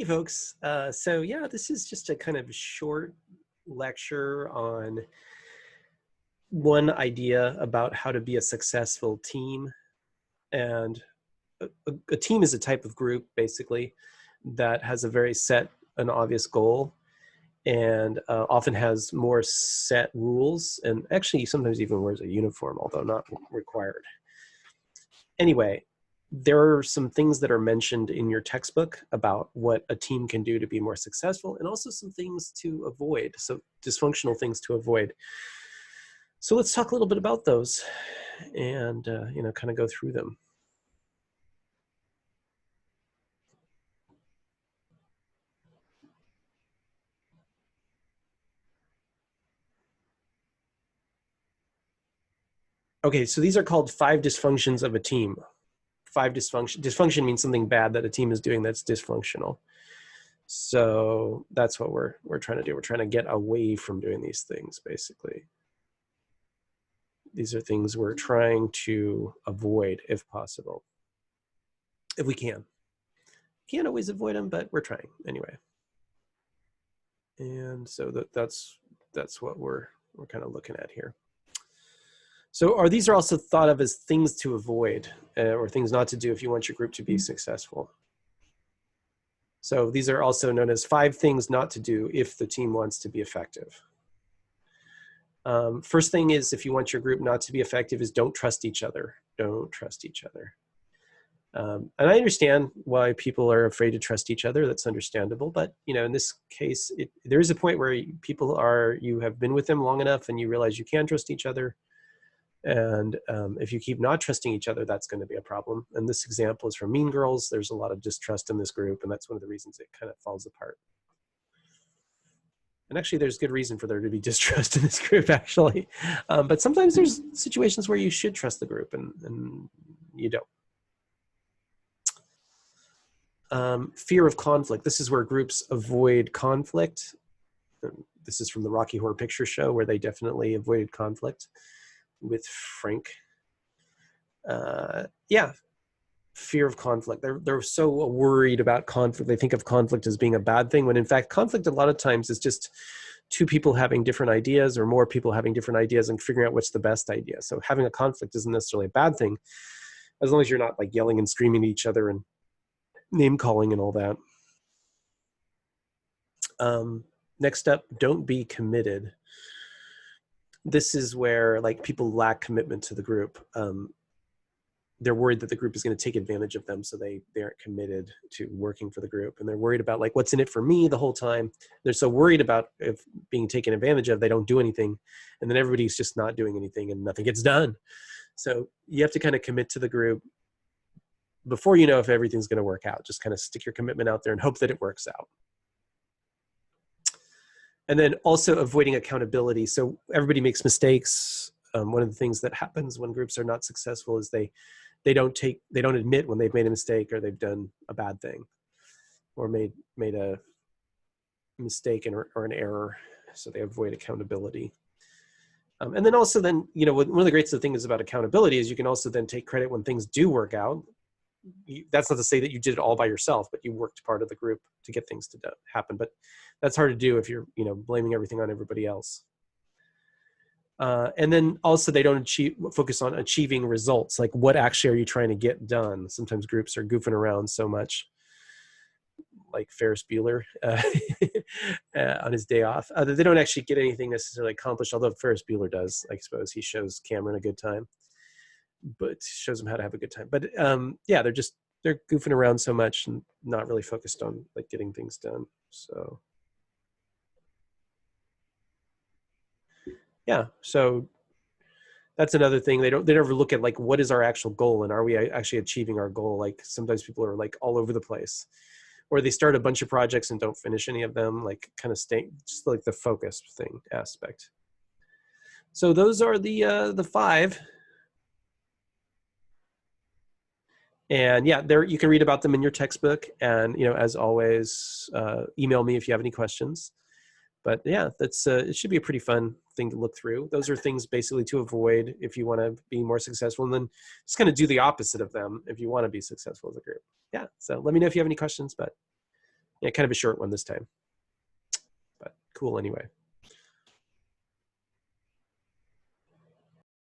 Hey folks, so yeah, this is just a kind of short lecture on one idea about how to be a successful team. And a team is a type of group basically that has a very set and obvious goal and often has more set rules and actually sometimes even wears a uniform, although not required. Anyway, there are some things that are mentioned in your textbook about what a team can do to be more successful, and also some things to avoid, so dysfunctional things to avoid. So let's talk a little bit about those and kind of go through them. Okay, so these are called 5 dysfunctions of a team. 5 dysfunction means something bad that a team is doing that's dysfunctional. So that's what we're trying to do. We're trying to get away from doing these things, basically. These are things we're trying to avoid if possible, if we can. Can't always avoid them, but we're trying anyway. And so that's what we're kind of looking at here. So these are also thought of as things to avoid or things not to do if you want your group to be successful. So these are also known as 5 things not to do if the team wants to be effective. First thing is, if you want your group not to be effective, is don't trust each other. Don't trust each other. And I understand why people are afraid to trust each other. That's understandable. But in this case, there is a point where you have been with them long enough and you realize you can trust each other. And if you keep not trusting each other, that's going to be a problem. And this example is from Mean Girls. There's a lot of distrust in this group, and that's one of the reasons it kind of falls apart. And actually, there's good reason for there to be distrust in this group, actually. But sometimes there's situations where you should trust the group, and you don't. Fear of conflict. This is where groups avoid conflict. This is from the Rocky Horror Picture Show, where they definitely avoided conflict with Frank. Yeah, fear of conflict. They're so worried about conflict. They think of conflict as being a bad thing, when in fact conflict a lot of times is just 2 people having different ideas or more people having different ideas and figuring out what's the best idea. So having a conflict isn't necessarily a bad thing, as long as you're not like yelling and screaming at each other and name calling and all that. Next up, don't be committed. This is where like people lack commitment to the group. They're worried that the group is going to take advantage of them, so they aren't committed to working for the group, and they're worried about like what's in it for me the whole time. They're so worried about if being taken advantage of, they don't do anything, and then everybody's just not doing anything and nothing gets done. So you have to kind of commit to the group before you know if everything's going to work out. Just kind of stick your commitment out there and hope that it works out. And then also avoiding accountability. So everybody makes mistakes. One of the things that happens when groups are not successful is they don't admit when they've made a mistake or they've done a bad thing or made a mistake or an error. So they avoid accountability. And then also then, one of the great things about accountability is you can also then take credit when things do work out. That's not to say that you did it all by yourself, but you worked part of the group to get things to happen. But that's hard to do if you're, blaming everything on everybody else. And then also they don't focus on achieving results. Like what actually are you trying to get done? Sometimes groups are goofing around so much, like Ferris Bueller on his day off. They don't actually get anything necessarily accomplished, although Ferris Bueller does, I suppose. He shows Cameron a good time, but shows him how to have a good time. But yeah, they're goofing around so much and not really focused on like getting things done. So yeah, so that's another thing. They never look at like what is our actual goal and are we actually achieving our goal? Like sometimes people are like all over the place, or they start a bunch of projects and don't finish any of them. Like kind of stay just like the focus thing aspect. So those are the 5. And yeah, there you can read about them in your textbook. And as always, email me if you have any questions. But yeah, that's it should be a pretty fun thing to look through. Those are things basically to avoid if you want to be more successful, and then just kind of do the opposite of them if you want to be successful as a group. Yeah, so let me know if you have any questions, but Yeah, kind of a short one this time, but cool anyway.